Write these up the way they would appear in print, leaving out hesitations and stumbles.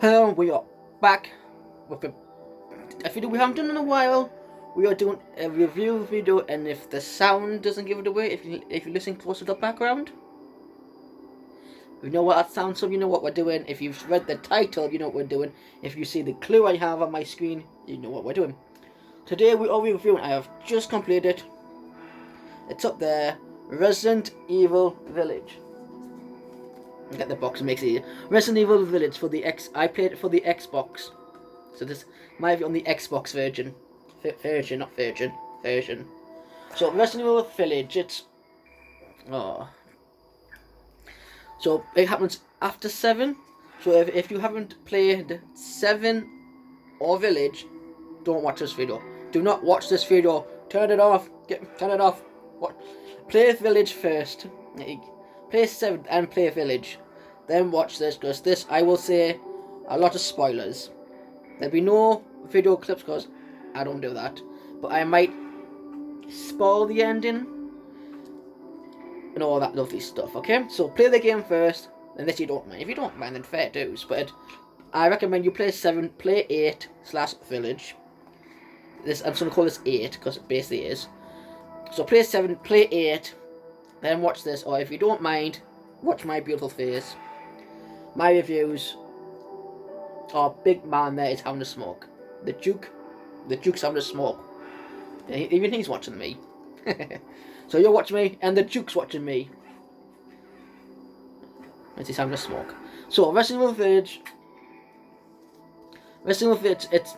Hello, we are back with a video we haven't done in a while. We are doing a review video, and if the sound doesn't give it away, if you listen close to the background, you know what that sounds from, you know what we're doing. If you've read the title, you know what we're doing. If you see the clue I have on my screen, you know what we're doing. Today we are reviewing, I have just completed, it's up there, Resident Evil Village. Get the box, it makes it easier. Resident Evil Village for the I played it for the Xbox. So this might be on the Xbox version. Not version. Version. So Resident Evil Village, it's... Oh. So it happens after 7. So if you haven't played 7 or Village, don't watch this video. Do not watch this video. Turn it off. Turn it off. What? Play Village first. Play 7 and play Village. Then watch this, because this, I will say, a lot of spoilers. There'll be no video clips, because I don't do that. But I might spoil the ending and all that lovely stuff, okay? So play the game first, unless you don't mind. If you don't mind, then fair dues. But I recommend you play 7, play 8/Village. This, I'm just going to call this 8, because it basically is. So play 7, play 8, then watch this. Or if you don't mind, watch my beautiful face. My reviews. Oh, big man there is having a smoke. The Duke's having a smoke. Even he's watching me. So you're watching me, and the Duke's watching me. And he's having a smoke. So Resident Evil Village. Resident Evil Village. It's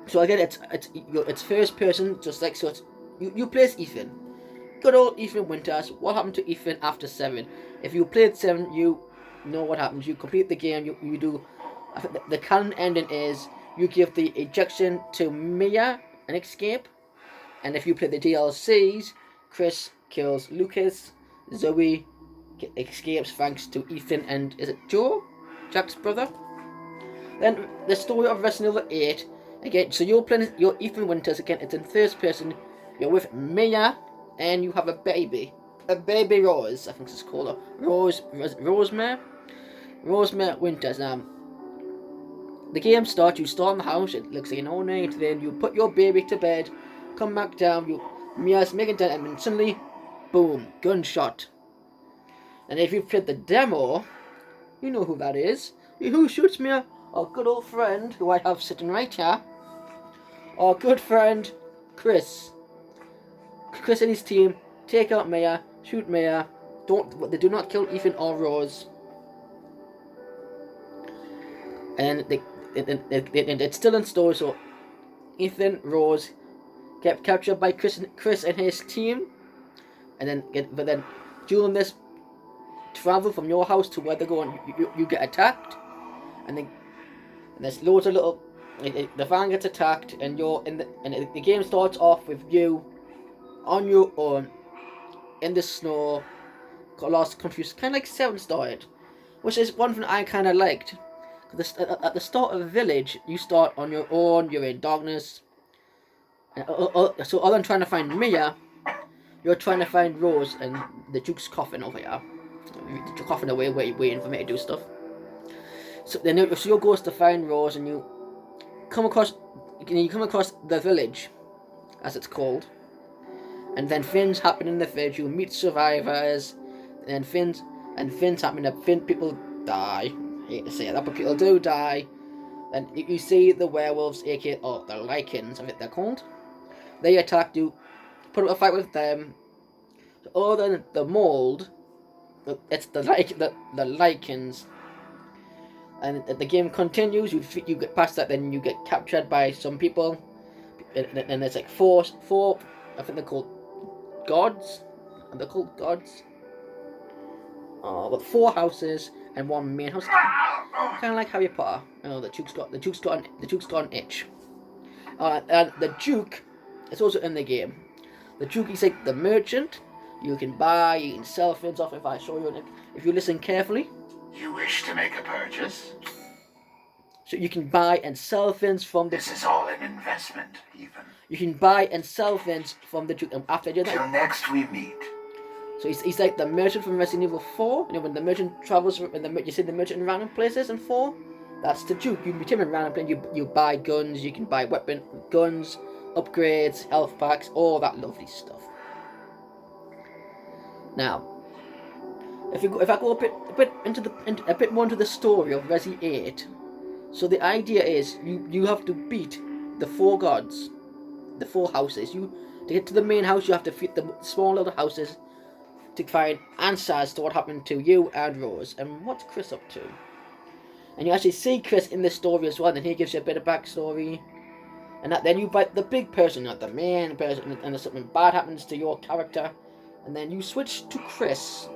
so again, it's first person, just like so. It's you play as Ethan. Good old Ethan Winters. What happened to Ethan after 7? If you played 7, you know what happens. You complete the game. You do. I think the canon ending is you give the ejection to Mia and escape. And if you play the DLCs, Chris kills Lucas. Zoe escapes thanks to Ethan and is it Joe, Jack's brother. Then the story of Resident Evil 8 again. So you're playing your Ethan Winters again. It's in first person. You're with Mia. And you have a baby Rose, I think it's called her. Rosemary Winters. The game starts, you start in the house, it looks like an old night, then you put your baby to bed, come back down, Mia's making down, and then suddenly, boom, gunshot. And if you've played the demo, you know who that is. Who shoots Mia? Our good old friend, who I have sitting right here. Our good friend, Chris. Chris and his team take out Mia, shoot Mia. They do not kill Ethan or Rose. And it's still in store. So Ethan, Rose get captured by Chris and his team, and then during this travel from your house to where they're going, you get attacked, and there's loads of little. The van gets attacked, and the game starts off with you on your own in the snow, got lost, confused, kind of like 7 started, which is one thing I kind of liked. At the start of the Village, you start on your own, you're in darkness, and, so other than trying to find Mia, you're trying to find Rose, and the Duke's coughing over here. You're coughing away, waiting for me to do stuff. So then your goal is to find Rose, and you come across the Village, as it's called. And then things happen in the village. You meet survivors, and things happen. People die. I hate to say that, but people do die. And you see the werewolves, aka the Lycans, I think they're called. They attack you. Put up a fight with them. Other than the mold, it's the Lycans. And the game continues. You get past that, then you get captured by some people. And there's like four. I think they're called gods. Are they called gods? With 4 houses and 1 main house. Kind of like Harry Potter. You know, the Duke's got an itch. And the Duke is also in the game. The Duke is like the merchant. You can buy, you can sell things off. If I show you, if you listen carefully. You wish to make a purchase? So you can buy and sell things from the... This is all an investment, Ethan. You can buy and sell things from the Duke. And after you do that... Till next we meet. So he's like the merchant from Resident Evil 4. You know, when the merchant travels... you see the merchant in random places in 4? That's the Duke. You can be timid around and you buy guns, you can buy guns, upgrades, health packs, all that lovely stuff. Now, if I go a bit more into the story of Resi 8, so the idea is you have to beat the 4 gods, the 4 houses. To get to the main house, you have to defeat the small little houses to find answers to what happened to you and Rose and what's Chris up to. And you actually see Chris in this story as well, and he gives you a bit of backstory. And then you fight the big person, not the main person, and something bad happens to your character. And then you switch to Chris.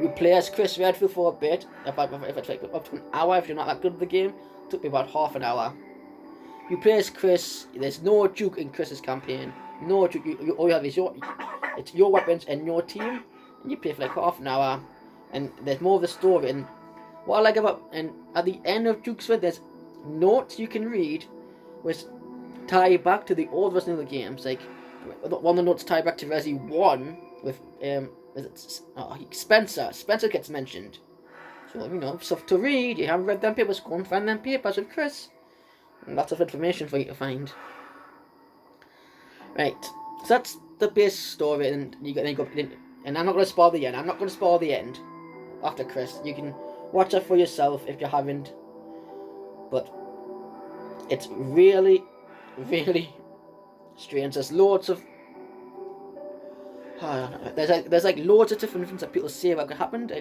You play as Chris Redfield for a bit, if it's like up to an hour if you're not that good at the game. It took me about half an hour. You play as Chris. There's no Duke in Chris's campaign. No Duke. All you have is your weapons and your team. And you play for like half an hour. And there's more of the story. And what I like about, and at the end of Duke's Fed, there's notes you can read which tie back to the old version of the games. Like, one of the notes tie back to Resi 1 with, Spencer. Spencer gets mentioned. So, stuff to read. You haven't read them papers, go and find them papers with Chris. And lots of information for you to find. Right, so that's the base story, and and I'm not going to spoil the end. I'm not going to spoil the end after Chris. You can watch that for yourself if you haven't. But it's really, really strange. There's loads of there's like loads of different things that people say about what happened.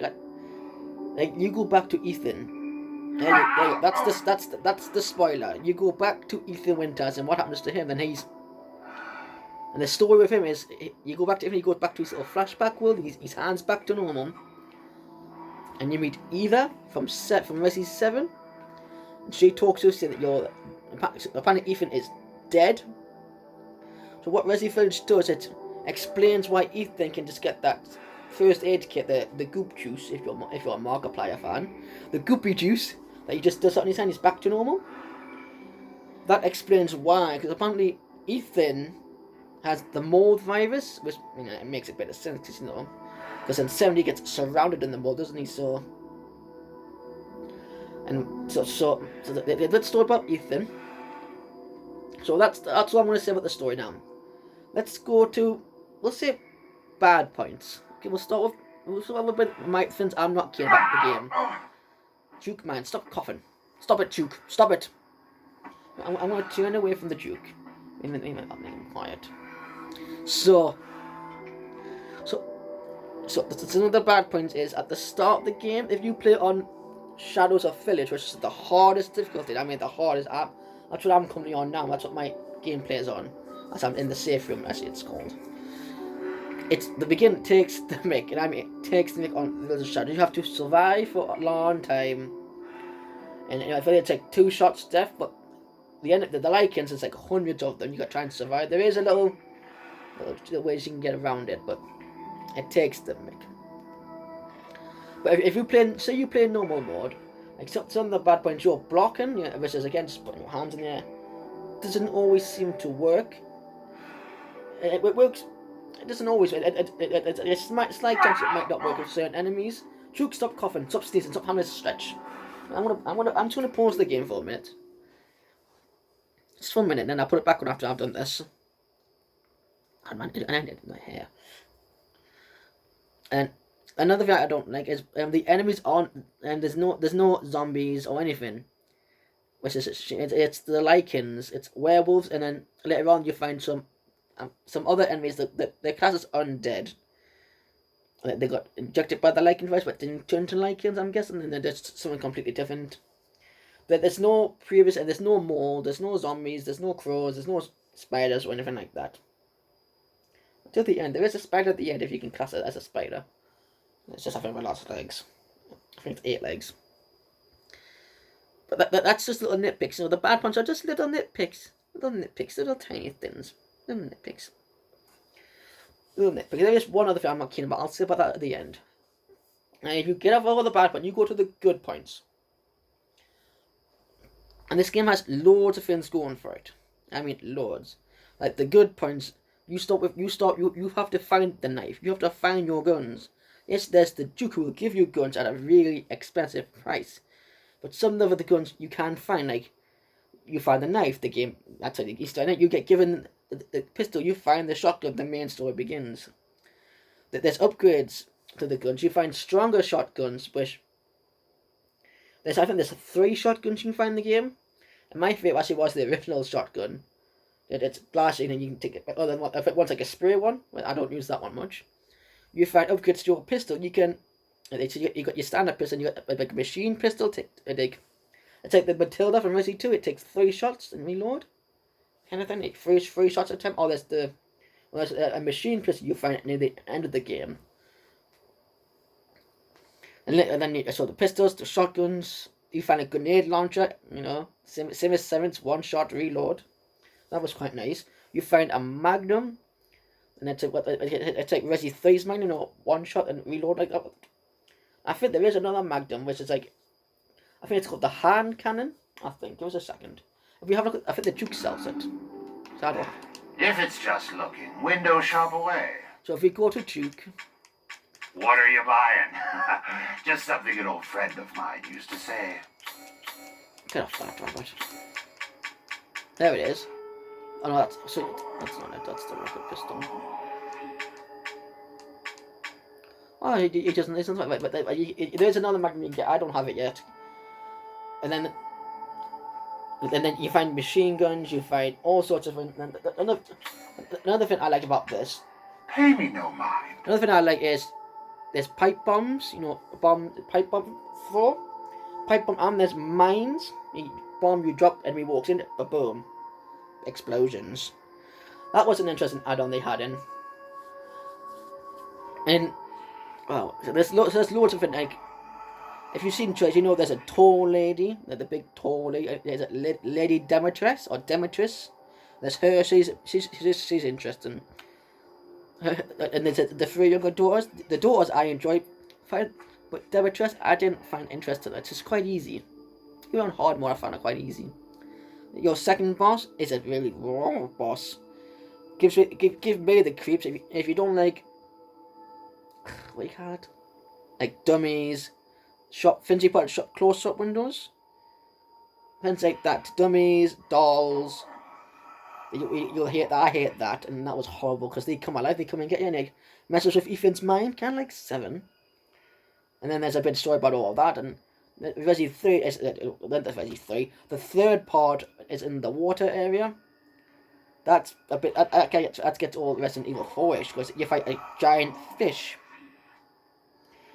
Like you go back to Ethan. That's the spoiler. You go back to Ethan Winters and what happens to him, and the story with him is you go back to him. He goes back to his little flashback world. His hands back to normal, and you meet Eva from Resi 7. And she talks to us saying that apparently Ethan is dead. So what Resi Village does, it explains why Ethan can just get that first aid kit, the goop juice, if you're a Markiplier fan, the goopy juice that he just does on his hand, he's back to normal. That explains why, because apparently Ethan has the mold virus, which it makes a bit of sense, because in 7 he gets surrounded in the mold, doesn't he? So let's talk about Ethan. So that's what I'm going to say about the story now. Let's go to, we'll say, bad points. Okay, we'll start with my things I'm not keen about the game. Duke, man, stop coughing. Stop it, Duke. Stop it. I'm going to turn away from the Duke. I'm making him quiet. So some of the bad points is at the start of the game, if you play on Shadows of Village, which is the hardest difficulty, the hardest app. That's what I'm currently on now. That's what my gameplay is on. As I'm in the safe room, as it's called. It's the beginning takes the mick, and it takes the mick on Village of Shadows. You have to survive for a long time, and I feel it's like 2 shots death. But the end of the Lycans, it's like hundreds of them. You got to try and survive. There is a little ways you can get around it, but it takes the mick. But if you play, say you play normal mode, like some of the bad points, you're blocking, which is again just putting your hands in the air, doesn't always seem to work. It works. It doesn't always. It's like chance it might not work with certain enemies. Duke, stop coughing, stop sneezing, stop having a stretch. I'm just gonna pause the game for a minute. Just for a minute, then I'll put it back on after I've done this. And I did my hair. And another thing I don't like is the enemies aren't, and there's no zombies or anything. Which is it's the Lycans, it's werewolves, and then later on you find some other enemies that their class is undead. They got injected by the Lycan virus, but didn't turn to Lycans, I'm guessing, and then there's something completely different. There's no previous, and there's no mold, there's no zombies, there's no crows, there's no spiders or anything like that. Until the end, there is a spider at the end if you can class it as a spider. It's just having lots of legs. I think it's 8 legs. But that's just little nitpicks. The bad ones are just little nitpicks. Little tiny things. Little nitpicks. There is one other thing I'm not keen about. I'll say about that at the end. And if you get off all the bad points, you go to the good points. And this game has loads of things going for it. Loads. Like the good points, you have to find the knife. You have to find your guns. Yes, there's the Duke who will give you guns at a really expensive price. But some of the guns you can find, like you find the knife, the game, that's how the Easter egg. You get given the pistol, you find the shotgun, the main story begins. There's upgrades to the guns. You find stronger shotguns, which I think there's 3 shotguns you can find in the game. And my favourite actually was the original shotgun. It's blasting and you can take it. Other than if it wants like a spray one, well, I don't use that one much. You find upgrades to your pistol. You can, you got your standard pistol. You got like a machine pistol. It's like the Matilda from Resident 2. It takes 3 shots and reload, kind of thing. Like 3 shots at a time. Oh, there's a machine pistol you find near the end of the game. And then you saw the pistols, the shotguns. You find a grenade launcher. You know, same as 7's 1-shot reload. That was quite nice. You find a Magnum, and it's like Resi 3's Magnum, you know, 1-shot and reload like that. I think there is another Magnum, which is like, I think it's called the hand cannon. I think. Give us a second. If we have a look, I think the Duke sells it. So If it's just looking, window shop away. if we go to Duke. What are you buying? Just something an old friend of mine used to say. Get off that, Robert. There it is. Oh no, that's not it. That's the rocket pistol. Oh, it doesn't. It's not right, but there's another Magnum you can get. I don't have it yet. And then you find machine guns. You find all sorts of. Another thing I like about this. Pay me no mind. Another thing I like is there's pipe bombs. You know, pipe bomb throw. Pipe bomb, and there's mines. Bomb you drop, enemy walks in, boom. Explosions. That was an interesting add-on they had in. And well, so there's loads of it. Like, if you've seen trailers, you know there's a tall lady, the big tall lady. There's a Lady Demetrius or Demetrius. There's her. She's interesting. And there's the 3 younger daughters. The daughters I enjoyed, but Demetrius I didn't find interesting. It's just quite easy. Even on hard mode, I found it quite easy. Your second boss is a really raw boss. Give me the creeps if you don't like. What you call it? Like dummies, things you put close up windows. Things like that. Dummies, dolls. You'll hate that. I hate that, and that was horrible because they come alive. They come and get you and like messes with Ethan's mind. Kind of like 7. And then there's a bit of story about all of that and. Resi 3 is Resi 3. The third part is in the water area. That's a bit. That gets all Resident Evil 4-ish because you fight a giant fish.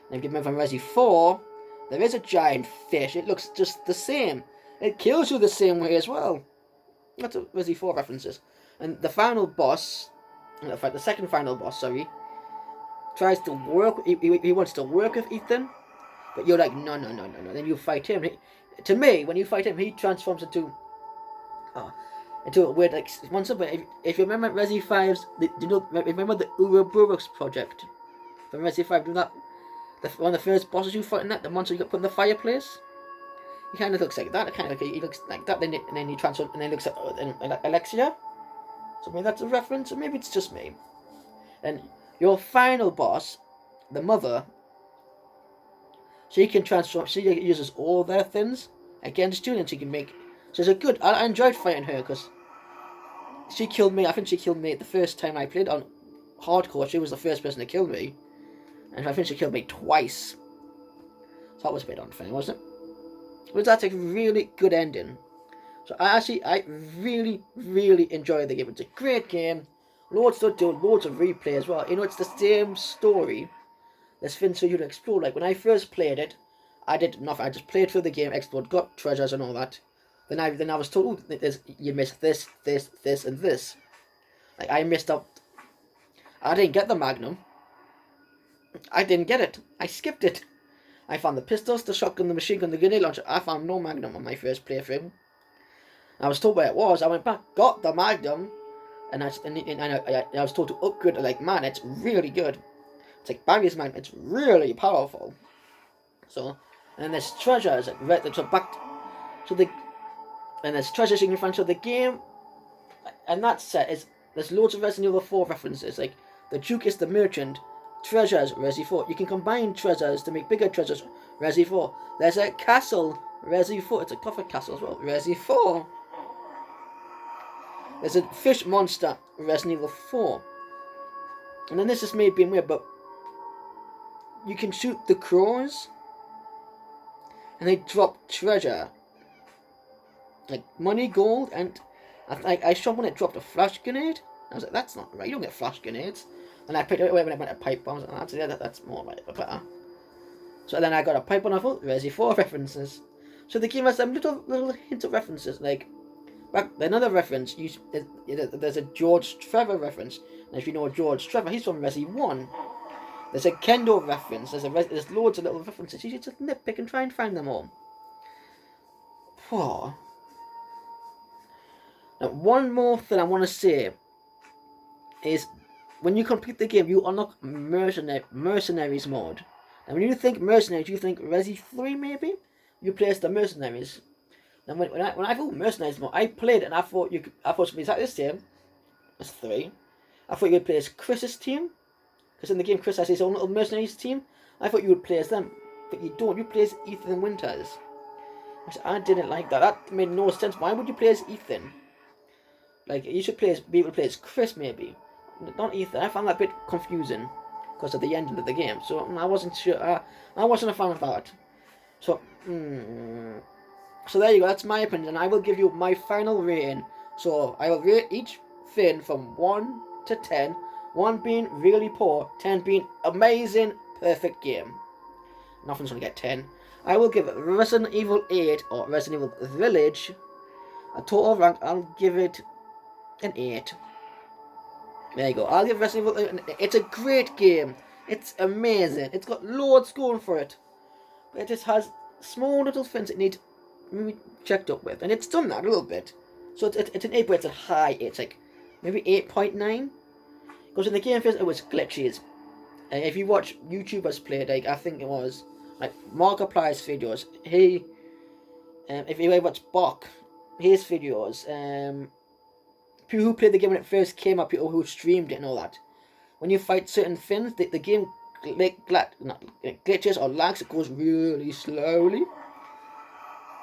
And if you remember from Resi 4, there is a giant fish. It looks just the same. It kills you the same way as well. That's what Resi 4 references. And the final boss, in fact, the second final boss, sorry, tries to work. He wants to work with Ethan. But you're like, no. Then you fight him. To me, when you fight him, he transforms into a weird, like, monster. But if you remember Resi 5's, remember the Ouroboros project from Resi 5? Do that. One of the first bosses you fight in that, the monster you got put in the fireplace. He kind of looks like that. He looks like that. Then he transforms, and then he looks like Alexia. So maybe that's a reference, or maybe it's just me. And your final boss, the mother. She can transform. She uses all their things against you, and she can make. She's a good. I enjoyed fighting her because she killed me. I think she killed me the first time I played on hardcore. She was the first person to kill me, and I think she killed me twice. So that was a bit unfair, wasn't it? But that's a really good ending. So I really enjoyed the game. It's a great game. Loads to do, loads of replay as well. You know, it's the same story. There's things for you to explore. Like when I first played it, I did nothing. I just played through the game, explored, got treasures and all that. Then I was told, you missed this, and this. Like I missed out. I didn't get the Magnum. I didn't get it. I skipped it. I found the pistols, the shotgun, the machine gun, the grenade launcher. I found no Magnum on my first playthrough. I was told where it was. I went back, got the Magnum, and I was told to upgrade it. Like, man, it's really good. It's like Barry's Magnum. It's really powerful. So, and there's treasures. And there's treasures you can find. So the game, and that set there's loads of Resident Evil 4 references. Like the Duke is the merchant. Treasures, Resi 4. You can combine treasures to make bigger treasures, Resi 4. There's a castle Resi 4. It's a coffee castle as well. Resi 4. There's a fish monster. Resident Evil 4. And then this is maybe weird, but you can shoot the crows, and they drop treasure, like money, gold, and I shot when it dropped a flash grenade. I was like, that's not right. You don't get flash grenades. And I picked it away when it went a pipe bomb. And that's more right, better. So then I got a pipe bomb. I thought Resi 4 references. So they gave us some little hints of references, like back another reference. There's a George Trevor reference. And if you know George Trevor, he's from Resi 1. There's a Kendo reference. There's loads of little references. You should just nitpick and try and find them all. Whoa. Now, one more thing I want to say is when you complete the game, you unlock mercenaries mode. And when you think mercenaries, you think Resi 3 maybe? You play as the mercenaries. Now when I thought mercenaries mode, I played it and I thought it would be exactly the same as 3. I thought you would play as Chris's team, because in the game Chris has his own little mercenaries team. I thought you would play as them, but you don't. You play as Ethan Winters. I didn't like that. That made no sense. Why would you play as Ethan? Like, you should be able to play as Chris maybe, not Ethan. I found that a bit confusing because of the ending of the game. So I wasn't sure. I wasn't a fan of that. So, so there you go. That's my opinion. I will give you my final rating. So I will rate each Finn from 1 to 10. 1 being really poor, 10 being amazing, perfect game. Nothing's gonna get 10. I will give Resident Evil 8 or Resident Evil Village a total rank. I'll give it an 8. There you go. I'll give Resident Evil. It's a great game. It's amazing. It's got loads going for it. But it just has small little things it needs maybe checked up with. And it's done that a little bit. So it's an 8, but it's a high 8. It's like maybe 8.9. Because in the game phase, it was glitches. And if you watch YouTubers play, like I think it was like Markiplier's videos, if you watch Bok, his videos, people who played the game when it first came up, people who streamed it and all that, when you fight certain things, the game glitches or lags. It goes really slowly.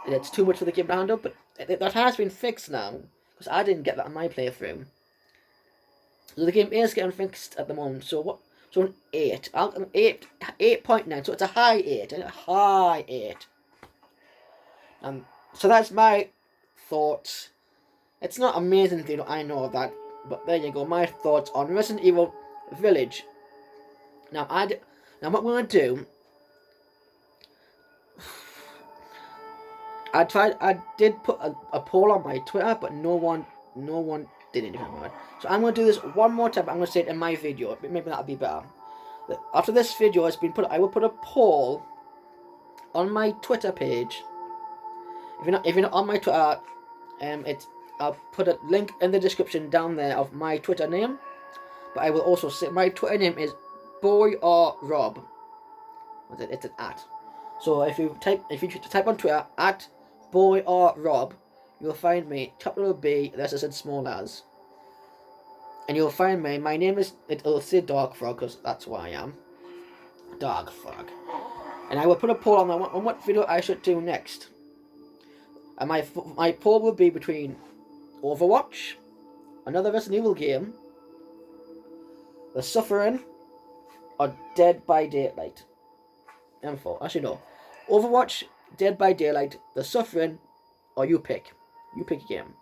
And it's too much for the game to handle, but that has been fixed now, because I didn't get that in my playthrough. So the game is getting fixed at the moment. So what? So an 8. 8.9. So it's a high 8. A high 8. So that's my thoughts. It's not amazing, I know that, but there you go. My thoughts on Resident Evil Village. Now what we're gonna do. I did put a poll on my Twitter, but no one did anything about it. So I'm gonna do this one more time. I'm gonna say it in my video. Maybe that'll be better. After this video has been put, I will put a poll on my Twitter page. If you're not on my Twitter, I'll put a link in the description down there of my Twitter name. But I will also say my Twitter name is BoyRRob. It's an @ So if you type on Twitter @BoyRRob, you'll find me, capital B, this is in small as. And you'll find me, my name is, it'll say Dark Frog, because that's who I am. Dark Frog. And I will put a poll on what video I should do next. And my poll will be between Overwatch, another Resident Evil game, The Suffering, or Dead by Daylight. Info. Actually no. Overwatch, Dead by Daylight, The Suffering, or you pick. You pick a game.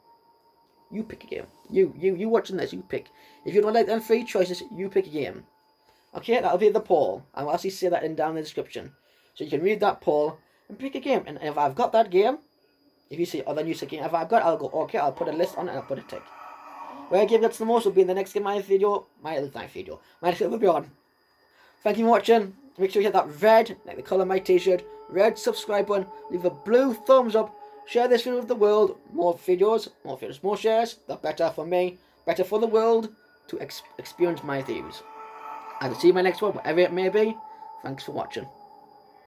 You pick a game. You watching this, you pick. If you don't like them 3 choices, you pick a game. Okay, that'll be the poll. I'll actually say that down in the description. So you can read that poll and pick a game. And if I've got that game, if you say, oh, then you say game. If I've got it, I'll go, okay, I'll put a list on it and I'll put a tick. Where game gets the most will be in the next game, my next video will be on. Thank you for watching. Make sure you hit that red, like the colour of my t-shirt, red subscribe button, leave a blue thumbs up, share this video with the world. More videos, more shares, the better for me, better for the world to experience my views. I will see you in my next one, whatever it may be. Thanks for watching.